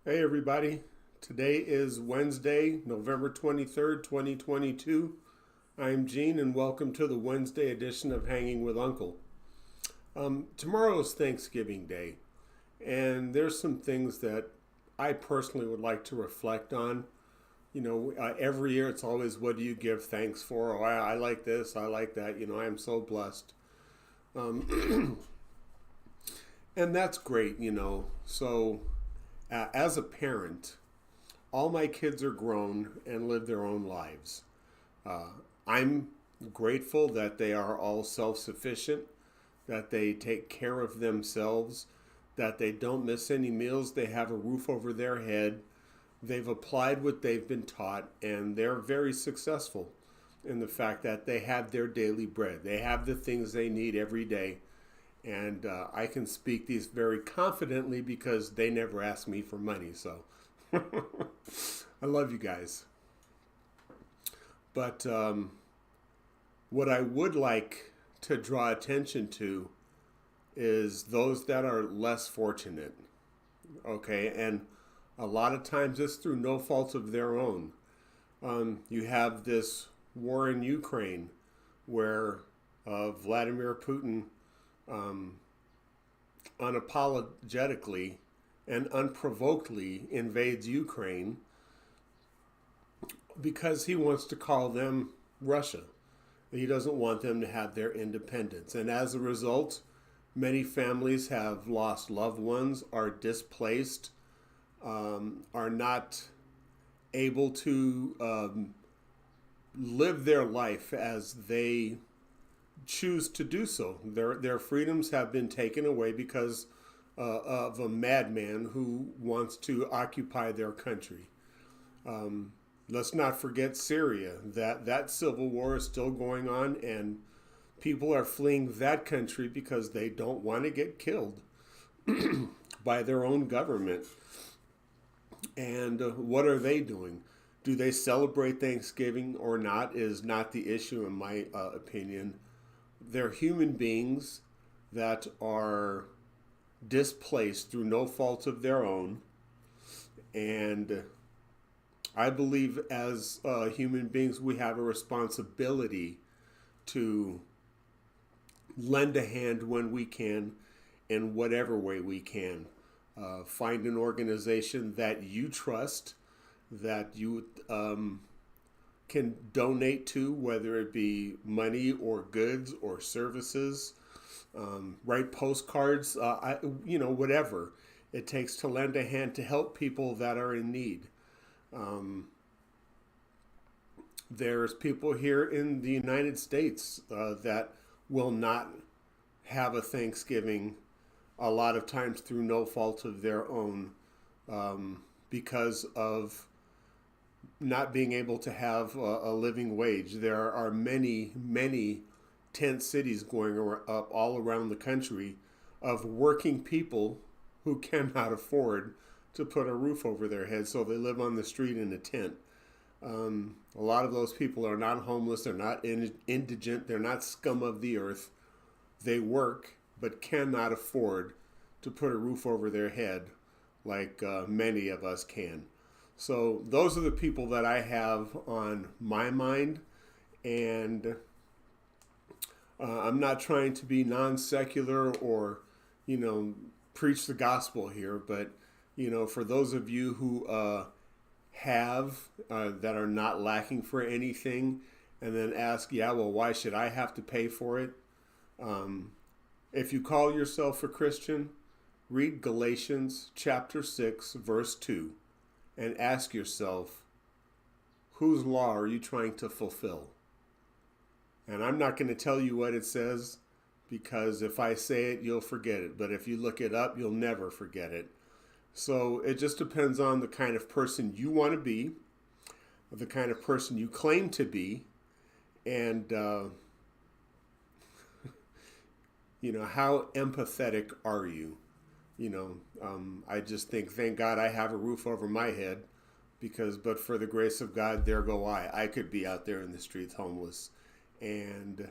Hey everybody, today is Wednesday, November 23rd, 2022. I'm Gene and welcome to the Wednesday edition of Hanging with Uncle. Tomorrow is Thanksgiving Day, and there's some things that I personally would like to reflect on. Every year it's always, what do you give thanks for? Oh, I like this, I like that. I'm so blessed. And that's great. So, as a parent, all my kids are grown and live their own lives. Uh, I'm grateful that they are all self sufficient, that they take care of themselves, that they don't miss any meals, they have a roof over their head, they've applied what they've been taught, and they're very successful in the fact that they have their daily bread. They have the things they need every day. And I can speak these very confidently because they never ask me for money. So I love you guys. But what I would like to draw attention to is those that are less fortunate. Okay. And a lot of times it's through no fault of their own. You have this war in Ukraine where Vladimir Putin um, unapologetically and unprovokedly invades Ukraine because he wants to call them Russia. He doesn't want them to have their independence. And as a result, many families have lost loved ones, are displaced, are not able to live their life as they choose to do so. Their freedoms have been taken away because of a madman who wants to occupy their country. Um, let's not forget Syria. That civil war is still going on, and people are fleeing that country because they don't want to get killed by their own government. And what are they doing? Do they celebrate Thanksgiving or not is not the issue, in my opinion. They're human beings that are displaced through no fault of their own. And I believe as human beings, we have a responsibility to lend a hand when we can, in whatever way we can. Find an organization that you trust, that you can donate to, whether it be money or goods or services. Write postcards, whatever it takes to lend a hand to help people that are in need. Um, there's people here in the United States that will not have a Thanksgiving a lot of times through no fault of their own, because of not being able to have a living wage. There are many, many tent cities going up all around the country of working people who cannot afford to put a roof over their head, so they live on the street in a tent. A lot of those people are not homeless, they're not indigent, they're not scum of the earth. They work but cannot afford to put a roof over their head like many of us can. So those are the people that I have on my mind, and I'm not trying to be non secular or, you know, preach the gospel here, but, for those of you who have that are not lacking for anything, and then ask, yeah, well, why should I have to pay for it? Um, if you call yourself a Christian, read Galatians chapter 6, verse 2, and ask yourself, whose law are you trying to fulfill? And I'm not going to tell you what it says, because if I say it, you'll forget it. But if you look it up, you'll never forget it. So it just depends on the kind of person you want to be, the kind of person you claim to be, and, how empathetic are you? I just think, thank God I have a roof over my head, because, but for the grace of God, there go I. I could be out there in the streets homeless. And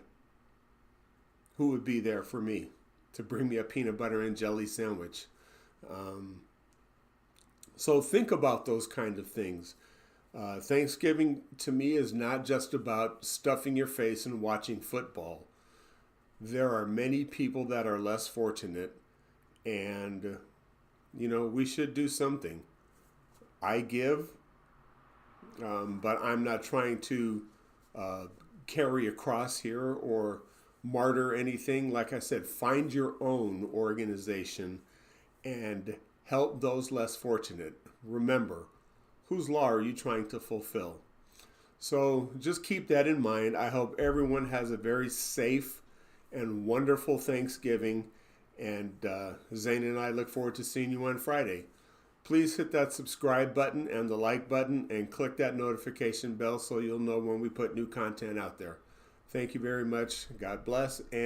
who would be there for me to bring me a peanut butter and jelly sandwich? So think about those kind of things. Thanksgiving to me is not just about stuffing your face and watching football. There are many people that are less fortunate, and we should do something. I give, but I'm not trying to uh, carry a cross here or martyr anything. Like I said, find your own organization and help those less fortunate. Remember, whose law are you trying to fulfill? So just keep that in mind. I hope everyone has a very safe and wonderful Thanksgiving. And Zane and I look forward to seeing you on Friday. Please hit that subscribe button and the like button and click that notification bell so you'll know when we put new content out there. Thank you very much. God bless. And